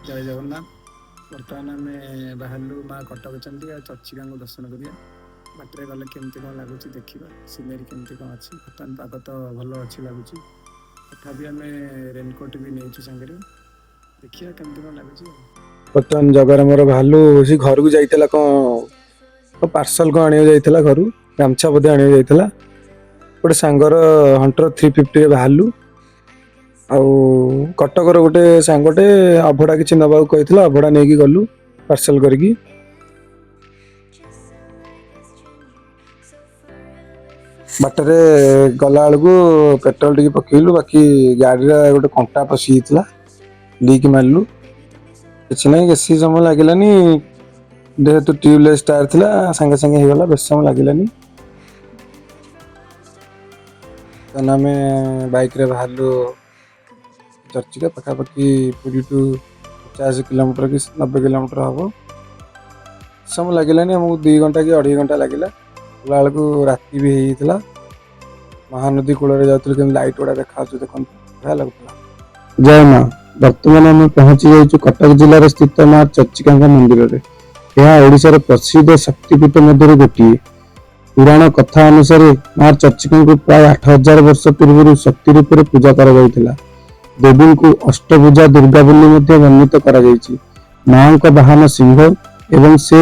जय जगन्नाथ। बर्तमान आम बाहर माँ कटक चंडी आ चर्चिका दर्शन करिया बाटर गले केमती कौन लगुच देखा सीनेरी केमती कौन अच्छी बर्तमान पाग तो भल अच्छी लगुच तथापि आम रेनकोट भी नहीं सांगे देखिए केमती कौन लगुच। बर्तमान जगार मोर भालू सी घर को जाइला कौन पार्सल कौन आने जाइला घर गामछा बोधे आने जाइला गोटे सांगर हंटर 350 बाहरलु आउ कटकर गोटे सांगटे अभड़ा किसी नवा कहला अभड़ा नहीं गलु पार्सल करके बाटर गला बेलू पेट्रोल टी पकेलु बाकी गाड़ी गोटे कंटा पशि लीक मारू कि ना बेसी समय लगलानी जेहेतु ट्यूबलेस टायर था सागे सागे होगा बेस समय लगलानी आम बाइक रे बाहरलु चर्चिका पखापाखि पूरी टू 50 किलोमीटर कि 90 किलोमीटर हम समय लगलानी आमको 2 घंटा कि 2.5 घंटा लगला बेलू राति भी होता महानदी कूल जाऊँ लाइट गुड़ा देखा देखते बढ़िया लगुला। जय माँ बर्तमान आम पहुंची जाइए कटक जिले स्थित माँ चर्चिका मंदिर में यह ओडिशार प्रसिद्ध शक्तिपीठ मध्य गोटे पुराण कथा अनुसार माँ चर्चिका को प्राय 8000 वर्ष पूर्व शक्ति रूप में पूजा कर देवी को अष्टभुजा दुर्गा बोली वर्णित कर माँ का वाहन सिंह एवं से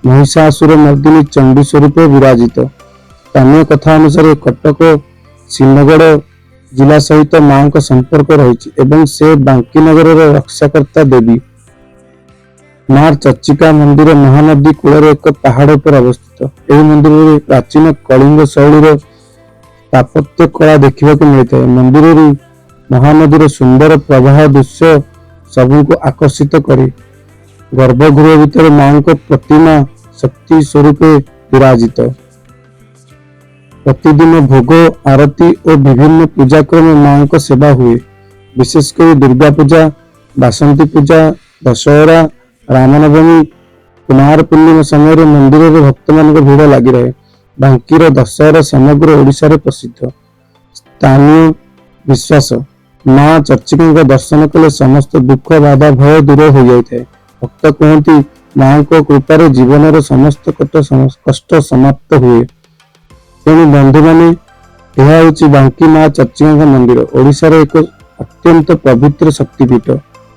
महिषासुर मर्दिनी चंडी स्वरूप विराजित। स्थानीय कथा अनुसार कटक सिंहगढ़ जिला सहित माँ का संपर्क रही एवं से बांकी नगर रक्षाकर्ता देवी। माँ चर्चिका मंदिर महानदी कूल एक पहाड़ पर अवस्थित। यह मंदिर में प्राचीन कलिंग शैली स्थापत्य कला देखा मिलता है। मंदिर महानदी सुंदर प्रवाह दृश्य सबू को आकर्षित करे। गर्भगृह भीतर माँ को प्रतिमा शक्ति स्वरूप विराजित। प्रतिदिन भोग आरती और विभिन्न पूजाक्रम माँ को सेवा हुए। विशेषकर दुर्गा पूजा बासंती पूजा दशहरा रामनवमी कुमार पूर्णिमा समय मंदिर में भक्त मान भीड़ लगी रहे। बांकीर दशहरा समग्र ओडिशा प्रसिद्ध। स्थानीय विश्वास माँ चर्चिका दर्शन कले समस्त दुख बाधा भय दूर हो जाए। भक्त कहती माँ को कृपार जीवन समस्त कष्ट समाप्त हुए। तेणु बंधु माने यह हूँ बांकी माँ चर्चिका मंदिर ओडिशार एक अत्यंत पवित्र शक्तिपीठ।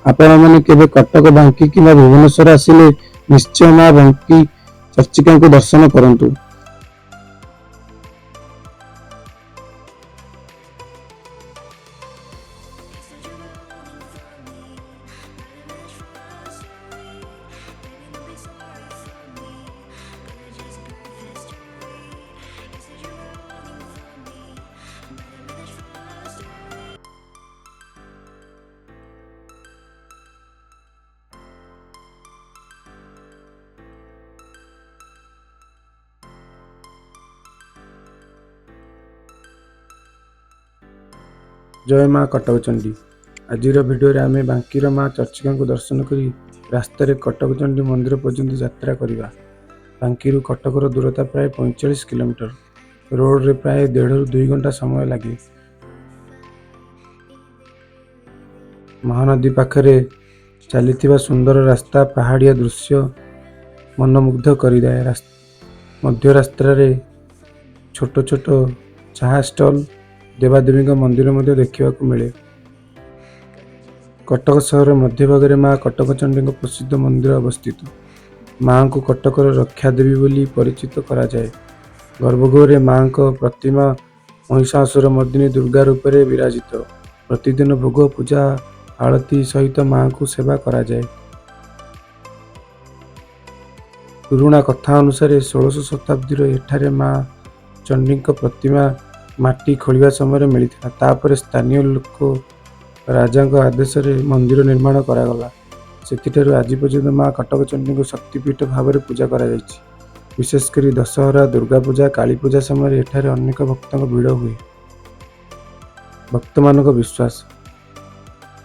आपण मैंने केवे कटक बांकी कि भुवनेश्वर आसिले निश्चय माँ बांकी चर्चिका को दर्शन करंतु। जय माँ कटक चंडी। आज भिडियो आम बांकीर माँ चर्चिका को दर्शन करी रास्तार कटक चंडी मंदिर पर्यंत यात्रा करवा। बांकी कटकर दूरता प्राय 45 किलोमीटर। रोड रे प्राय 1.5 ରୁ 2 घंटा समय लगे। महानदी पाखरे चली सुंदर रास्ता पहाड़िया दृश्य मनमुग्ध करदिए। मध्य रास्तार छोट छोट चाहा स्टल देवादेवी मंदिर देखा मिले। कटक सहर मध्य भाग में माँ कटक चंडी प्रसिद्ध मंदिर अवस्थित। माँ को कटकर रक्षा देवी बोली परिचित करा जाए। गर्भगृह माँ को प्रतिमा महिषासुर मर्दिनी दुर्गा रूप में विराजित। प्रतिदिन भोग पूजा आरती सहित माँ को सेवा करा जाए। पुराणा कथा अनुसार 16 शताब्दी एठारे माँ चंडी प्रतिमा माटी खोलिया समय मिलता। तापर स्थानीय लोक राजा आदेश मंदिर निर्माण करागला। से आज पर्यंत माँ कटक चंडी को शक्तिपीठ भाव में पूजा करा जायछि। विशेषकर दशहरा दुर्गा पूजा काली पूजा समय एठारे अनेक भक्त भीड़ हुए। भक्त मान विश्वास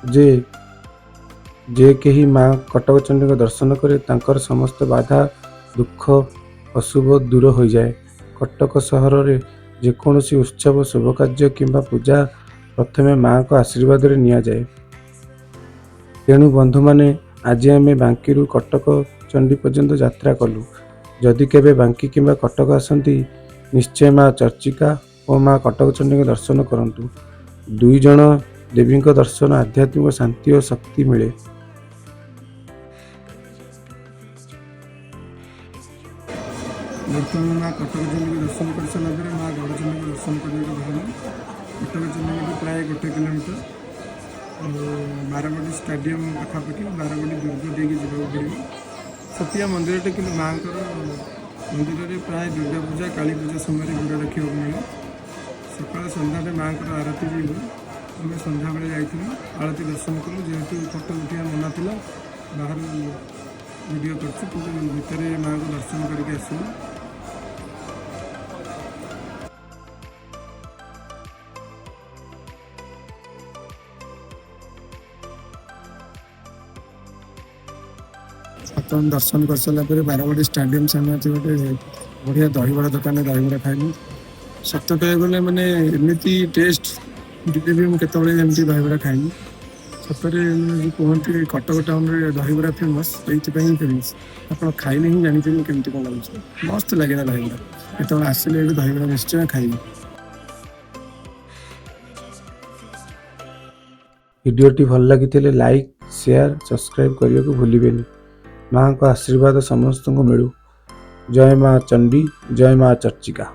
जे कहीं माँ कटक चंडी दर्शन करे तांकर समस्त बाधा दुख अशुभ दूर हो जाए। कटक सहर में जेकोसी उत्सव शुभ कार्य किंबा पूजा प्रथमे माँ को आशीर्वाद रे निया जाए। तेणु बंधु माने ଆଜି ଆମେ ବାଙ୍କିରୁ କଟକ ଚଣ୍ଡୀ ପର୍ଯ୍ୟନ୍ତ ଯାତ୍ରା କଲୁ। ଯଦି କେବେ ବାଙ୍କି କିମ୍ବା କଟକ ଆସନ୍ତି ନିଶ୍ଚୟ ମା ଚର୍ଚ୍ଚିକା ଓ ମା କଟକ ଚଣ୍ଡୀଙ୍କ ଦର୍ଶନ କରନ୍ତୁ। ଦୁଇ ଜଣ ଦେବୀଙ୍କ ଦର୍ଶନ ଆଧ୍ୟାତ୍ମିକ ଶାନ୍ତି ଓ ଶକ୍ତି ମିଳେ। ବର୍ତ୍ତମାନ ମା କଟକ ଚଣ୍ଡୀଙ୍କୁ ଦର୍ଶନ କରିସାରିଲା ପରେ ମା ଗଡ଼ଚଣ୍ଡୀଙ୍କୁ ଦର୍ଶନ କରିବାକୁ ବାହାରିଲୁ। କଟକ ଚଣ୍ଡୀଙ୍କଠୁ ପ୍ରାୟ 1 କିଲୋମିଟର ବାରବାଟୀ ଷ୍ଟାଡିୟମ୍ ପାଖାପାଖି ବାରବାଟୀ ଦୁର୍ଗ ଦେଇକି ଯିବାକୁ ପଡ଼ିବ। ଛୋଟିଆ ମନ୍ଦିରଟେ କିନ୍ତୁ ମାଆଙ୍କର ମନ୍ଦିରରେ ପ୍ରାୟ ଦୁର୍ଗା ପୂଜା କାଳୀ ପୂଜା ସମୟରେ ଭିଡ଼ ଦେଖିବାକୁ ମିଳେ। ସକାଳ ସନ୍ଧ୍ୟାରେ ମାଆଙ୍କର ଆରତୀ ବି ହୁଏ। ଆମେ ସନ୍ଧ୍ୟାବେଳେ ଯାଇଥିଲୁ ଆଳତୀ ଦର୍ଶନ କଲୁ। ଯେହେତୁ ଫଟୋ ଉଠିବା ମନା ଥିଲା ବାହାରୁ ଭିଡ଼ିଓ କରିଛୁ, କିନ୍ତୁ ଭିତରେ ମାଆଙ୍କୁ ଦର୍ଶନ କରିକି ଆସିଲୁ। ବର୍ତ୍ତମାନ ଦର୍ଶନ କରିସାରିଲା ପରେ ବାରବାଟୀ ଷ୍ଟାଡିୟମ୍ ସାମ୍ନାରେ ଗୋଟେ ବଢ଼ିଆ ଦହିବରା ଦୋକାନରେ ଦହିବରା ଖାଇଲୁ। ସତ କହିବାକୁ ଗଲେ ମାନେ ଏମିତି ଟେଷ୍ଟ ଦିଲ୍ଲୀରେ ମୁଁ କେତେବେଳେ ଏମିତି ଦହିବରା ଖାଇନି। ସତରେ ଯେଉଁ କୁହନ୍ତି କଟକ ଟାଉନରେ ଦହିବରା ଫେମସ୍, ସେଇଥିପାଇଁ ହିଁ ଫେମସ୍। ଆପଣ ଖାଇଲେ ହିଁ ଜାଣିପାରିବେ କେମିତି କ'ଣ ଲାଗୁଛି। ମସ୍ତ ଲାଗିଲା ଦହିବରା। କେତେବେଳେ ଆସିଲେ ଏଠି ଦହିବରା ନିଶ୍ଚୟ ଖାଇବି। ଭିଡ଼ିଓଟି ଭଲ ଲାଗିଥିଲେ ଲାଇକ୍, ସେୟାର, ସବସ୍କ୍ରାଇବ୍ କରିବାକୁ ଭୁଲିବେନି। ମାଆଙ୍କ ଆଶୀର୍ବାଦ ସମସ୍ତଙ୍କୁ ମିଳୁ। ଜୟ ମା ଚଣ୍ଡୀ, ଜୟ ମା ଚର୍ଚ୍ଚିକା।